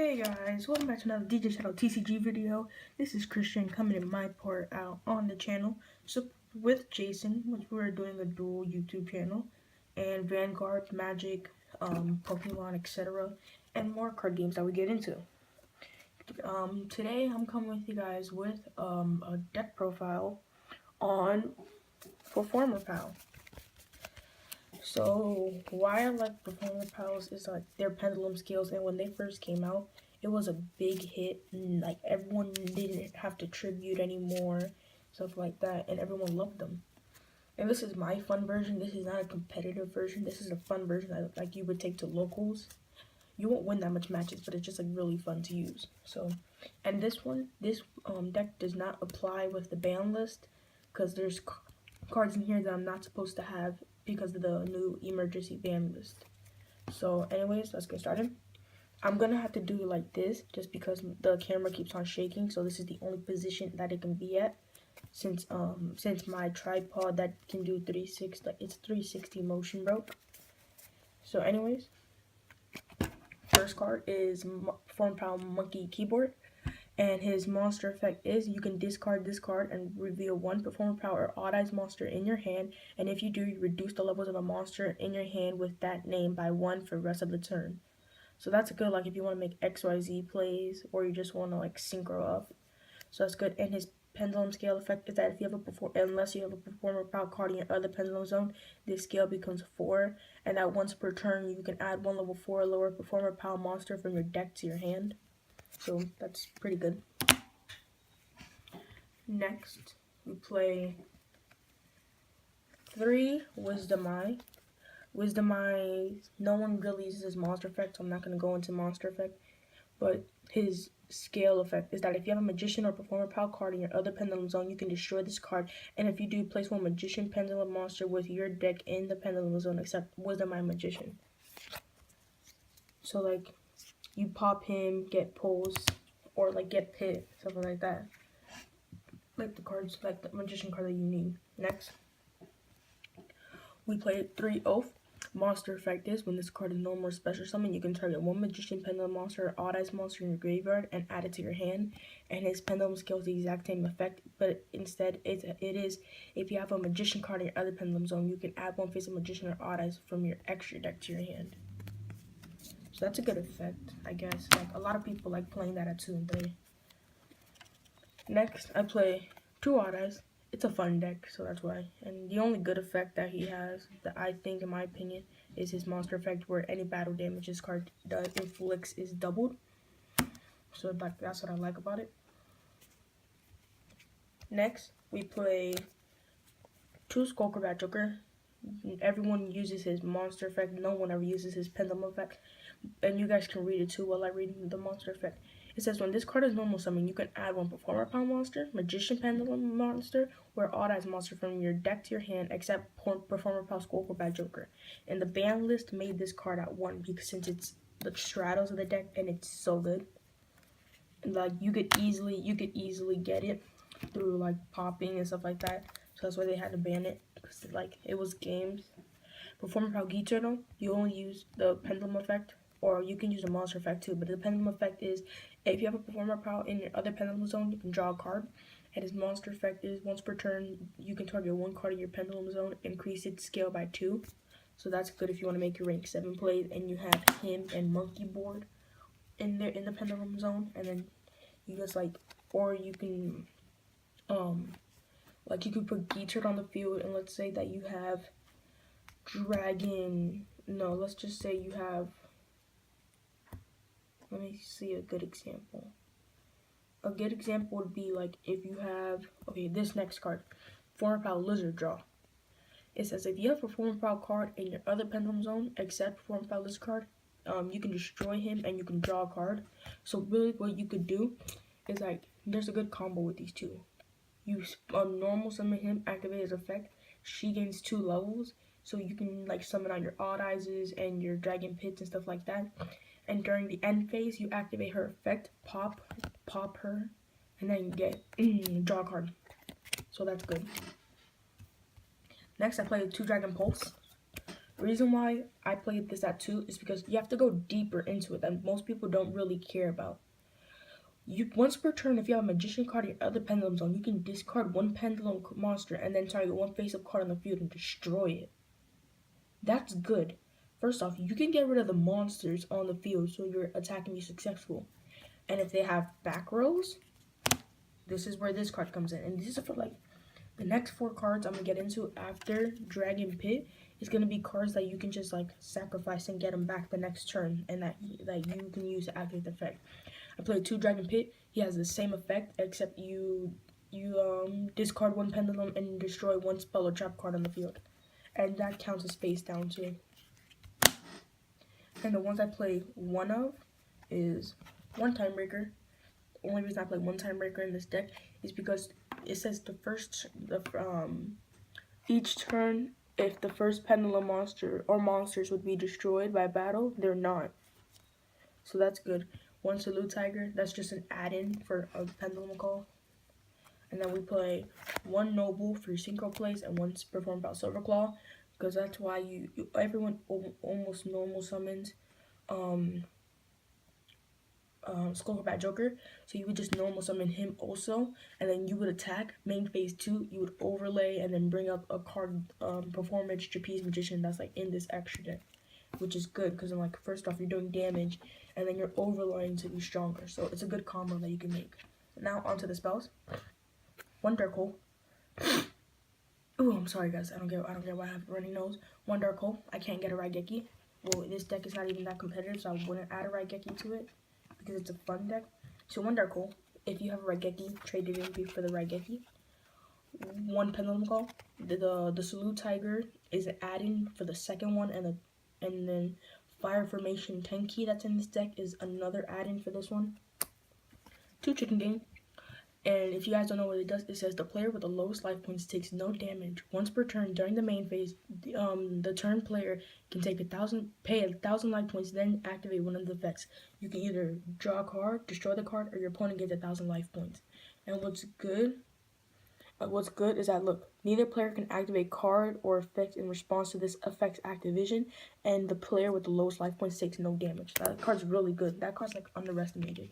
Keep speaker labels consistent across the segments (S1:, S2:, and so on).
S1: Hey guys, welcome back to another DJ Shadow TCG video. This is Christian coming in my part out on the channel. So with Jason, which we're doing a dual YouTube channel, and Vanguard, Magic, Pokemon, etc., and more card games that we get into. Today I'm coming with you guys with a deck profile on Performer Pal. So why I like Performer Pals is like their pendulum scales, and when they first came out, it was a big hit, and like everyone didn't have to tribute anymore, stuff like that, and everyone loved them. And this is my fun version. This is not a competitive version. This is a fun version that like you would take to locals. You won't win that much matches, but it's just like really fun to use. So, and this deck does not apply with the ban list because there's cards in here that I'm not supposed to have because of the new emergency ban list. So anyways, let's get started. I'm gonna have to do it like this just because the camera keeps on shaking, so this is the only position that it can be at since my tripod that can do 360, like it's 360 motion broke. So anyways, first card is Performer Pal Monkey Keyboard. And his monster effect is you can discard this card and reveal one Performer Pal or Odd Eyes monster in your hand. And if you do, you reduce the levels of a monster in your hand with that name by 1 for the rest of the turn. So that's good, like if you want to make XYZ plays or you just want to like synchro up. So that's good. And his pendulum scale effect is that if you have unless you have a Performer Pal card in your other pendulum zone, this scale becomes 4. And that once per turn, you can add one level 4 or lower Performer Pal monster from your deck to your hand. So that's pretty good. Next, we play 3 Wisdom Eye. Wisdom Eye, no one really uses his monster effect, so I'm not going to go into monster effect. But his scale effect is that if you have a Magician or Performer Pal card in your other Pendulum Zone, you can destroy this card. And if you do, place one Magician Pendulum monster with your deck in the Pendulum Zone except Wisdom Eye Magician. So like, you pop him, get pulls, or like get pit, something like that. Like the cards, like the Magician card that you need. Next, we play 3 Oath. Monster effect is when this card is no more special summon, you can target one Magician Pendulum monster or Odd Eyes monster in your graveyard and add it to your hand. And his Pendulum scale is the exact same effect, but instead it is if you have a Magician card in your other Pendulum Zone, you can add one face of Magician or Odd Eyes from your extra deck to your hand. So that's a good effect, I guess. Like a lot of people like playing that at 2 and 3. Next, I play 2 Odd Eyes. It's a fun deck, so that's why. And the only good effect that he has, that I think, in my opinion, is his monster effect, where any battle damage this card does inflicts is doubled. So that's what I like about it. Next, we play 2 Skullcrobat Joker. Everyone uses his monster effect. No one ever uses his pendulum effect. And you guys can read it too while I read the monster effect. It says when this card is normal summon, you can add one Performer Pal monster, Magician Pendulum monster, or Odd Eyes monster from your deck to your hand, except Performer Pal Skullcrobat Joker. And the ban list made this card at 1 because since it's the straddles of the deck and it's so good. And like you could easily get it through like popping and stuff like that. So that's why they had to ban it, because like it was games. Performer Pal Geezer though, you only use the pendulum effect, or you can use a monster effect too, but the pendulum effect is if you have a Performer Pal in your other pendulum zone, you can draw a card. And his monster effect is once per turn, you can target one card in your pendulum zone, increase its scale by 2. So that's good if you want to make your rank 7 plays and you have him and Monkey Board in there in the pendulum zone, and then you just like, or you can like you could put Geezer on the field, and let's say that you have let's just say you have, let me see a good example. A good example would be like if you have, okay, this next card, Performer Pal Lizard Draw. It says if you have a Performer Pal card in your other pendulum zone except Performer Pal Lizard card, you can destroy him and you can draw a card. So really what you could do is like, there's a good combo with these two. You normal summon him, activate his effect, she gains 2 levels, so you can like summon out your Odd Eyes and your Dragon Pits and stuff like that. And during the end phase, you activate her effect, pop her, and then get draw a card. So that's good. Next, I play 2 Dragon Pulse. The reason why I played this at 2 is because you have to go deeper into it that most people don't really care about. Once per turn, if you have a magician card or other pendulum zone, you can discard one pendulum monster and then target one face-up card on the field and destroy it. That's good. First off, you can get rid of the monsters on the field so your attack can be successful. And if they have back rows, this is where this card comes in. And this is for like the next 4 cards I'm gonna get into after Dragon Pit is gonna be cards that you can just like sacrifice and get them back the next turn, and that you can use to activate the effect. I played 2 Dragon Pit. He has the same effect except you discard one pendulum and destroy one spell or trap card on the field, and that counts as face down too. And the ones I play one of is one Time Breaker. The only reason I play one Time Breaker in this deck is because it says each turn, if the first pendulum monster or monsters would be destroyed by battle, they're not. So that's good. One Salute Tiger, that's just an add-in for a pendulum call. And then we play one Noble for your synchro plays and one Perform Bout Silverclaw, because that's why everyone almost normal summons Skullcrab Joker, so you would just normal summon him also, and then you would attack main phase 2. You would overlay and then bring up a card, Performance Trapeze Magician that's like in this extra deck, which is good because I'm like, first off, you're doing damage, and then you're overlaying to be stronger. So it's a good combo that you can make. Now onto the spells. One Dark Hole. Ooh, I'm sorry guys, I don't get why I have a runny nose. One Dark Hole. I can't get a Raigeki. Well, this deck is not even that competitive, so I wouldn't add a Raigeki to it, because it's a fun deck. So one Dark Hole. If you have a Raigeki, trade it in for the Raigeki. One Pendulum Call. The Salute Tiger is an add-in for the second one, and then Fire Formation Tenki that's in this deck is another add-in for this one. 2 Chicken Game. And if you guys don't know what it does, it says the player with the lowest life points takes no damage. Once per turn during the main phase, the turn player can pay 1,000 life points, then activate one of the effects. You can either draw a card, destroy the card, or your opponent gets 1,000 life points. And what's good is that, look, neither player can activate card or effect in response to this effect's activation, and the player with the lowest life points takes no damage. That card's really good. That card's like underestimated.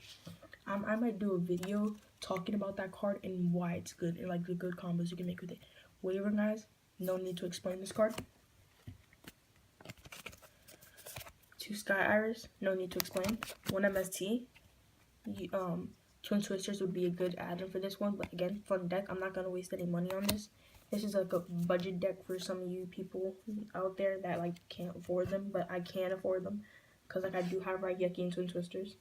S1: I might do a video talking about that card and why it's good and like the good combos you can make with it. Whatever, guys, no need to explain this card. 2 Sky Iris, no need to explain. 1 MST. Twin Twisters would be a good add-in for this one, but again, fun deck. I'm not gonna waste any money on this. This is like a budget deck for some of you people out there that like can't afford them, but I can afford them because like I do have Raigeki and Twin Twisters.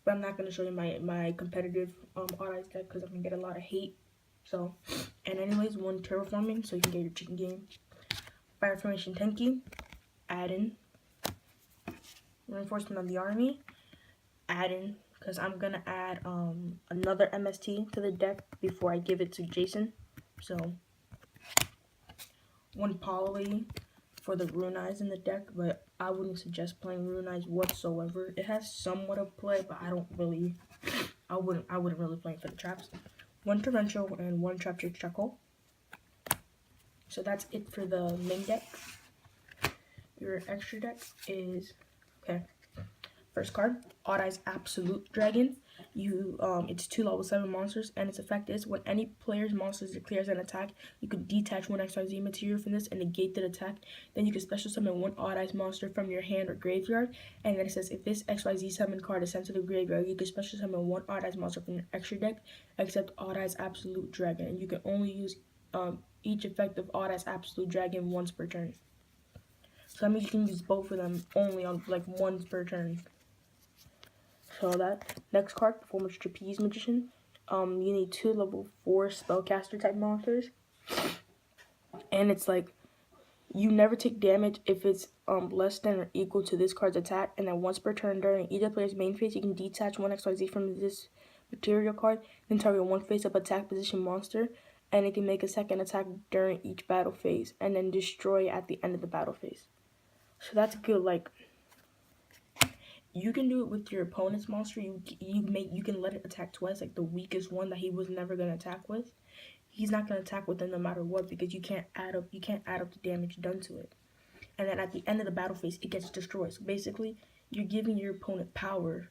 S1: But I'm not going to show you my competitive Odd Eyes deck because I'm going to get a lot of hate. So, and anyways, 1 Terraforming so you can get your Chicken Game. Fire Formation Tenki, add in. Reinforcement of the Army, add in, because I'm going to add another MST to the deck before I give it to Jason. So, 1 Poly for the Rune Eyes in the deck, but I wouldn't suggest playing Rune Eyes whatsoever. It has somewhat of play, but I wouldn't really play it for the traps. 1 Torrential and 1 Trap Trick Chuckle. So that's it for the main deck. Your extra deck is, okay, first card, Odd Eyes Absolute Dragon. It's 2 level 7 monsters, and its effect is when any player's monster declares an attack, you can detach 1 XYZ material from this and negate that attack. Then you can special summon 1 Odd Eyes monster from your hand or graveyard. And then it says if this XYZ summon card is sent to the graveyard, you can special summon 1 Odd Eyes monster from your extra deck, except Odd Eyes Absolute Dragon. And you can only use each effect of Odd Eyes Absolute Dragon once per turn. So that means you can use both of them only on like once per turn. So that next card, Performance Trapeze Magician. You need 2 level 4 spellcaster type monsters, and it's like you never take damage if it's less than or equal to this card's attack, and then once per turn during either player's main phase, you can detach 1 XYZ from this material card, then target 1 face-up attack position monster, and it can make a second attack during each battle phase, and then destroy at the end of the battle phase. So that's good. Like, you can do it with your opponent's monster. You can let it attack twice, like the weakest one that he was never gonna attack with. He's not gonna attack with them no matter what because you can't add up the damage done to it. and then at the end of the battle phase, it gets destroyed. So basically, you're giving your opponent power,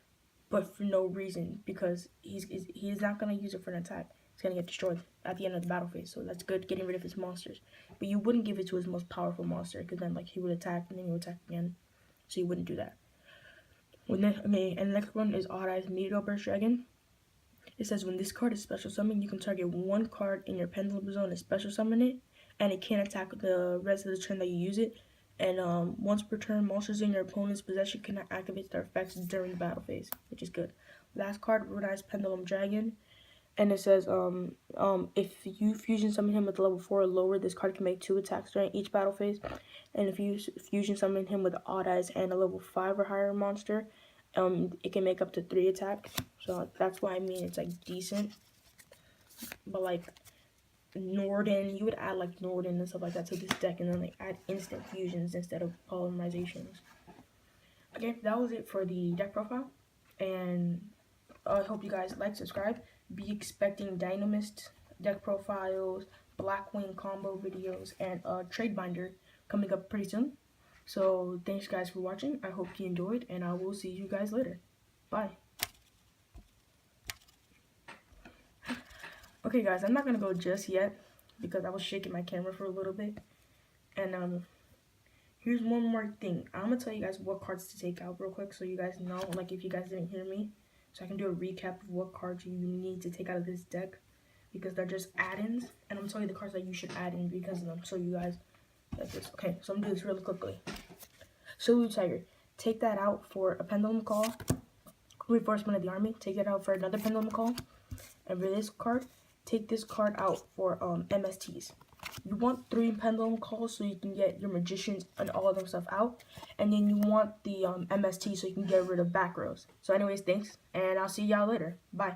S1: but for no reason, because he's not gonna use it for an attack. It's gonna get destroyed at the end of the battle phase. So that's good, getting rid of his monsters. But you wouldn't give it to his most powerful monster, because then like he would attack and then he would attack again. So you wouldn't do that. And the next one is Odd Eyes Meteor Burst Dragon. It says when this card is special summoned, you can target one card in your Pendulum Zone and special summon it, and it can't attack the rest of the turn that you use it. And once per turn, monsters in your opponent's possession cannot activate their effects during the battle phase, which is good. Last card, Ruinized Pendulum Dragon. And it says, if you fusion summon him with level 4 or lower, this card can make 2 attacks during each battle phase. And if you fusion summon him with Odd Eyes and a level 5 or higher monster, it can make up to 3 attacks. So that's why I mean it's like decent. But like Norden, you would add like Norden and stuff like that to this deck, and then like add instant fusions instead of polymerizations. Okay, that was it for the deck profile, and I hope you guys like, subscribe. Be expecting Dynamist deck profiles, Blackwing combo videos, and trade binder coming up pretty soon. So thanks guys for watching. I hope you enjoyed, and I will see you guys later. Bye. Okay guys, I'm not gonna go just yet because I was shaking my camera for a little bit. And here's one more thing. I'm gonna tell you guys what cards to take out real quick, so you guys know, like if you guys didn't hear me, so I can do a recap of what cards you need to take out of this deck, because they're just add-ins, and I'm telling you the cards that you should add in because of them, so you guys like this. Okay, so I'm gonna do this really quickly. Shilyu Tiger, take that out for a Pendulum Call, Reinforcement of the Army. Take it out for another Pendulum Call, and for this card, take this card out for MSTs. You want 3 Pendulum Calls so you can get your Magicians and all of them stuff out. And then you want the MST so you can get rid of back rows. So anyways, thanks. And I'll see y'all later. Bye.